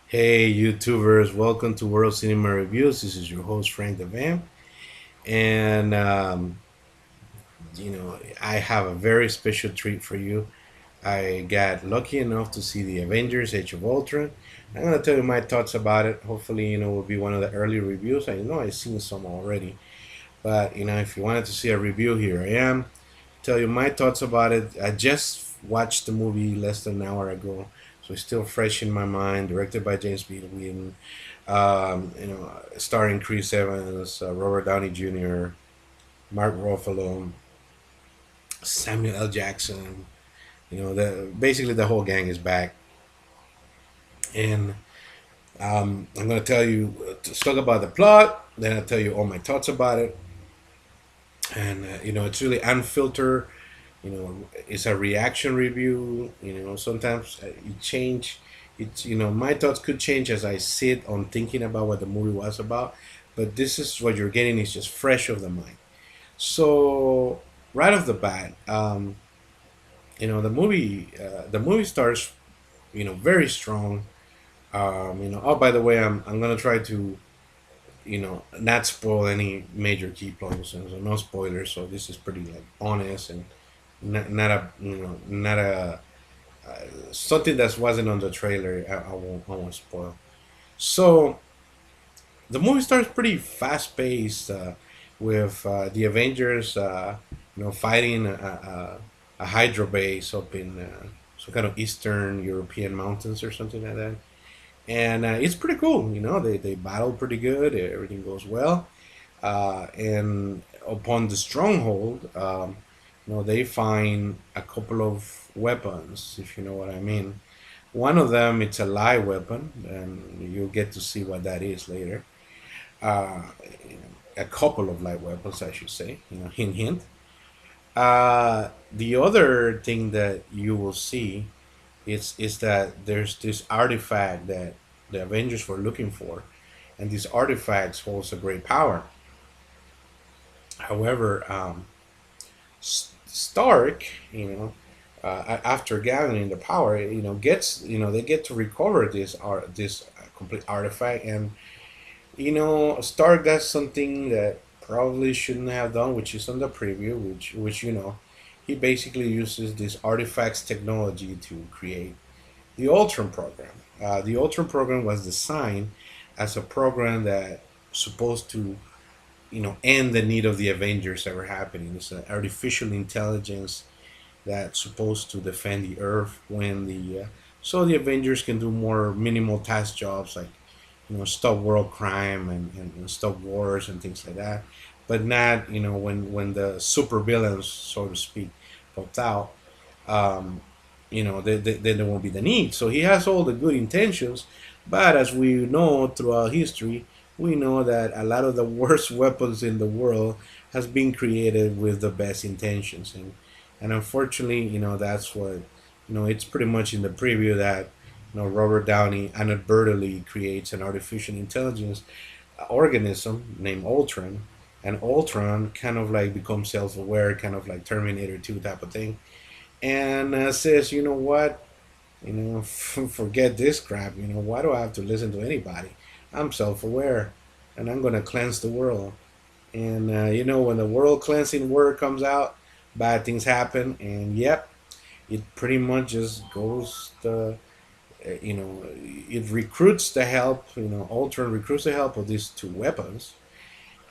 Hey, YouTubers, welcome to World Cinema Reviews. This is your host, Frank DeVam. And, I have a very special treat for you. I got lucky enough to see the Avengers Age of Ultron. I'm going to tell you my thoughts about it. Hopefully, will be one of the early reviews. I know I've seen some already. But, if you wanted to see a review, here I am. Tell you my thoughts about it. I just watched the movie less than an hour ago, so it's still fresh in my mind. Directed by James B. Whedon, starring Chris Evans, Robert Downey Jr., Mark Ruffalo, Samuel L. Jackson. Basically the whole gang is back, and I'm gonna tell you talk about the plot. Then I'll tell you all my thoughts about it, and it's really unfiltered. It's a reaction review. Sometimes it change. It's my thoughts could change as I sit on thinking about what the movie was about, but this is what you're getting is just fresh of the mind. So right off the bat, the movie starts very strong. Oh, by the way, I'm gonna try to not spoil any major key points, so no spoilers. So this is pretty like honest and not a something that wasn't on the trailer. I won't spoil. So the movie starts pretty fast paced with the Avengers, fighting a Hydra base up in some kind of Eastern European mountains or something like that. And it's pretty cool. They battle pretty good. Everything goes well. And upon the stronghold, they find a couple of weapons, if you know what I mean. One of them, it's a live weapon, and you'll get to see what that is later. Uh, a couple of light weapons, I should say. Hint, hint. The other thing that you will see is that there's this artifact that the Avengers were looking for, and this artifact holds a great power. However, Stark, after gathering the power, gets they get to recover this complete artifact, and Stark does something that probably shouldn't have done, which is on the preview, which he basically uses this artifacts technology to create the Ultron program. The Ultron program was designed as a program that supposed to end the need of the Avengers ever happening. It's an artificial intelligence that's supposed to defend the Earth when the so the Avengers can do more minimal task jobs like stop world crime and stop wars and things like that, but not when the super villains, so to speak, popped out. Um, then there won't be the need. So he has all the good intentions, but as we know throughout history, we know that a lot of the worst weapons in the world has been created with the best intentions, and unfortunately, that's what it's pretty much in the preview that Robert Downey inadvertently creates an artificial intelligence organism named Ultron, and Ultron kind of like becomes self-aware, kind of like Terminator 2 type of thing, and says, you know what, forget this crap. Why do I have to listen to anybody? I'm self-aware, and I'm gonna cleanse the world. And when the world cleansing word comes out, bad things happen, and yep, it pretty much just goes the it recruits the help. Ultron recruits the help of these two weapons,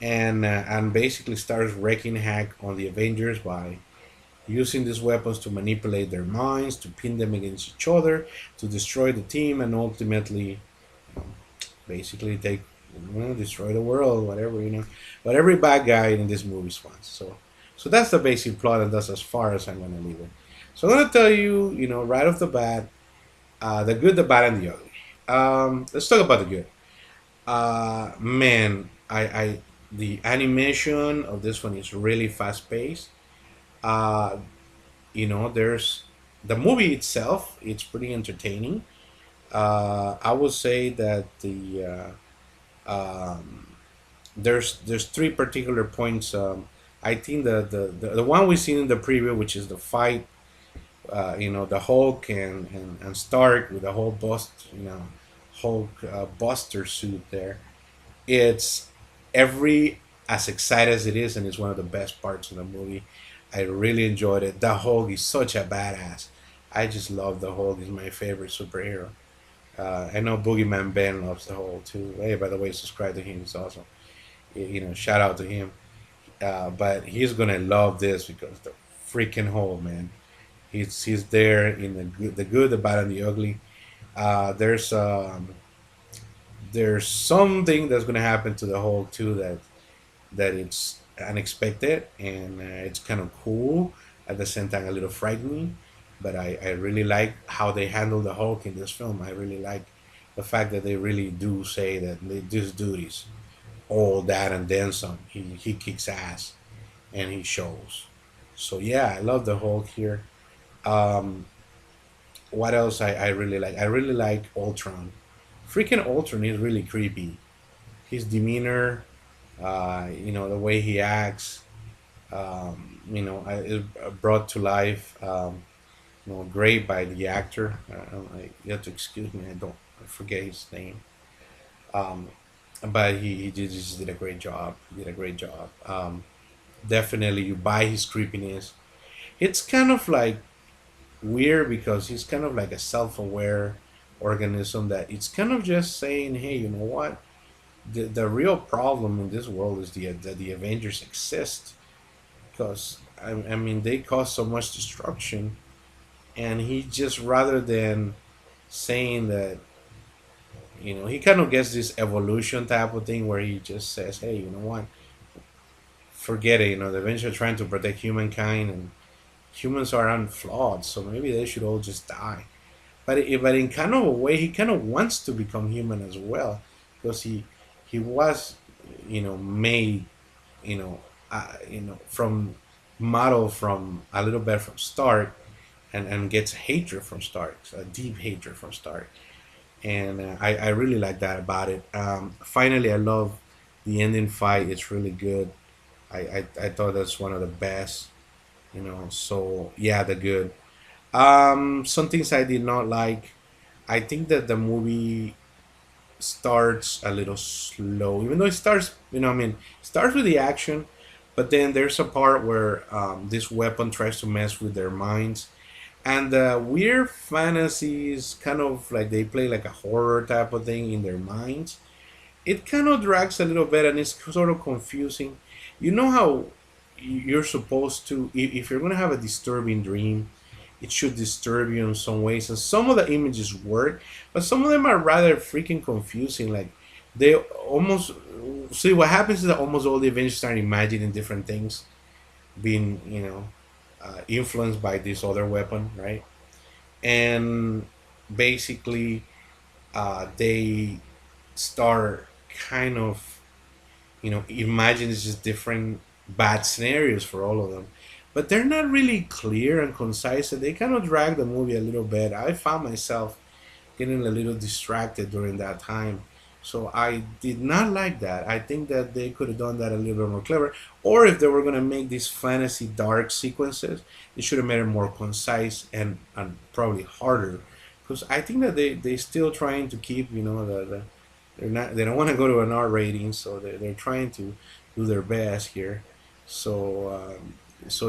and basically starts wreaking havoc on the Avengers by using these weapons to manipulate their minds, to pin them against each other, to destroy the team, and ultimately, you know, basically take, destroy the world, whatever But every bad guy in this movie wants. So that's the basic plot, and that's as far as I'm gonna leave it. So I'm gonna tell you, right off the bat, the good, the bad, and the ugly. Let's talk about the good. Man, the animation of this one is really fast paced. Uh, there's the movie itself. It's pretty entertaining. I would say that there's three particular points. I think the one we seen in the preview, which is the fight, the Hulk and Stark with the whole bust, Hulk Buster suit there. It's every as excited as it is, and it's one of the best parts of the movie. I really enjoyed it. The Hulk is such a badass. I just love the Hulk. He's my favorite superhero. I know Boogeyman Ben loves the Hulk too. Hey, by the way, subscribe to him. He's awesome. Shout out to him. But he's gonna love this because the freaking Hulk, man. He's there in the good, the bad, and the ugly. There's something that's gonna happen to the Hulk too that it's unexpected and it's kind of cool at the same time a little frightening. But I really like how they handle the Hulk in this film. I really like the fact that they really do say that this dude is all that and then some. He kicks ass and he shows. So yeah, I love the Hulk here. Um, what else I really like? I really like Ultron. Freaking Ultron is really creepy. His demeanor, the way he acts, is brought to life, great by the actor. You have to excuse me, I forget his name. Um, but just did a great job. He did a great job. Definitely, you buy his creepiness. It's kind of like weird because he's kind of like a self-aware organism that it's kind of just saying, hey, you know what? The real problem in this world is that the Avengers exist because I mean they cause so much destruction, and he just rather than saying that, he kind of gets this evolution type of thing where he just says, hey, you know what, forget it. The Avengers are trying to protect humankind, and humans are unflawed, so maybe they should all just die. But in kind of a way, he kind of wants to become human as well, because he was, made, from model from a little bit from Stark, and gets hatred from Stark, a deep hatred from Stark, and I really like that about it. Finally, I love the ending fight. It's really good. I thought that's one of the best. So yeah, the good. Some things I did not like. I think that the movie starts a little slow, even though it starts, starts with the action, but then there's a part where this weapon tries to mess with their minds, and the weird fantasies kind of like they play like a horror type of thing in their minds. It kind of drags a little bit and it's sort of confusing. You know how you're supposed to, if you're going to have a disturbing dream, it should disturb you in some ways, and some of the images work, but some of them are rather freaking confusing. Like they almost see what happens is that almost all the Avengers start imagining different things being, influenced by this other weapon, right? And basically, they start kind of, imagine it's just different bad scenarios for all of them, but they're not really clear and concise, and they kind of drag the movie a little bit. I found myself getting a little distracted during that time. So I did not like that. I think that they could have done that a little bit more clever. Or if they were going to make these fantasy dark sequences, they should have made it more concise and probably harder. Because I think that they still trying to keep, they don't want to go to an R rating, so they're trying to do their best here. So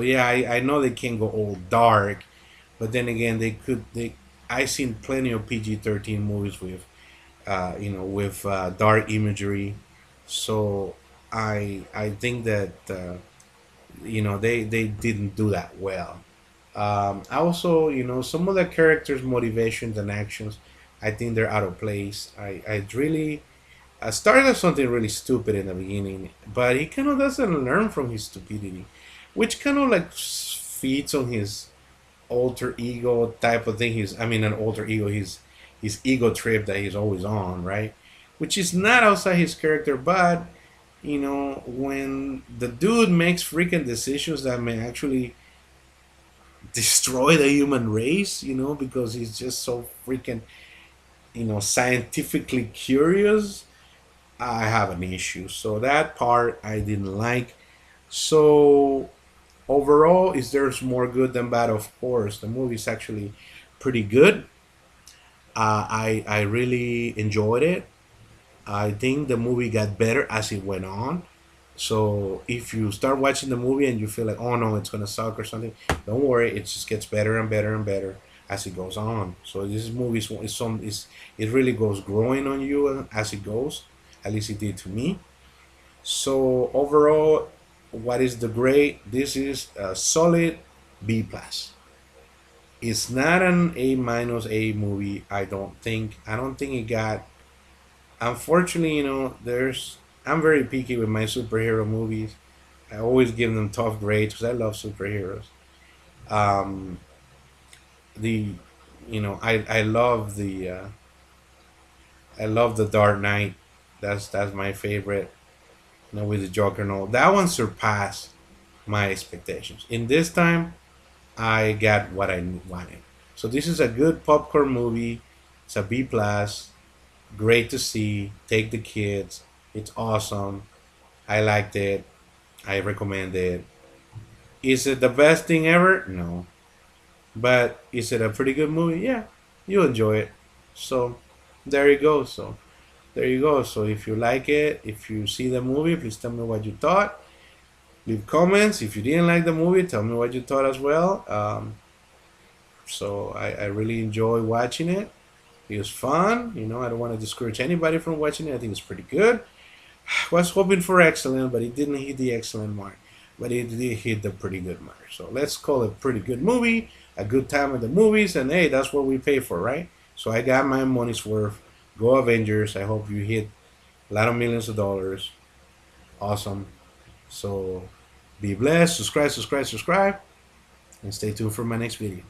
yeah, I know they can't go all dark, but then again, they I've seen plenty of PG-13 movies with dark imagery. So I think that they didn't do that well. Also, some of the characters' motivations and actions, I think they're out of place. I really started as something really stupid in the beginning, but he kind of doesn't learn from his stupidity, which kind of like feeds on his alter ego type of thing. I mean, an alter ego. His ego trip that he's always on, right? Which is not outside his character, but when the dude makes freaking decisions that may actually destroy the human race, because he's just so freaking, scientifically curious, I have an issue. So that part I didn't like. So overall, is there's more good than bad? Of course, the movie's actually pretty good. I really enjoyed it. I think the movie got better as it went on. So if you start watching the movie and you feel like, oh no, it's gonna suck or something, don't worry. It just gets better and better and better as it goes on. So this movie is it really goes growing on you as it goes. At least it did to me. So overall, what is the grade? This is a solid B plus. It's not an A minus A movie. I don't think. I don't think it got. Unfortunately, there's. I'm very picky with my superhero movies. I always give them tough grades because I love superheroes. Um, the, I love the Dark Knight. That's my favorite. With the Joker and all. That one surpassed my expectations. In this time, I got what I wanted. So this is a good popcorn movie. It's a B plus. Great to see. Take the kids. It's awesome. I liked it. I recommend it. Is it the best thing ever? No. But is it a pretty good movie? Yeah. You enjoy it. So there you go. So there you go. So if you like it, if you see the movie, please tell me what you thought. Leave comments. If you didn't like the movie, tell me what you thought as well. So I really enjoy watching it. It was fun. I don't want to discourage anybody from watching it. I think it's pretty good. Was hoping for excellent, but it didn't hit the excellent mark. But it did hit the pretty good mark. So let's call it a pretty good movie, a good time at the movies, and hey, that's what we pay for, right? So I got my money's worth. Go Avengers. I hope you hit a lot of millions of dollars. Awesome. So be blessed. Subscribe, subscribe, subscribe, and stay tuned for my next video.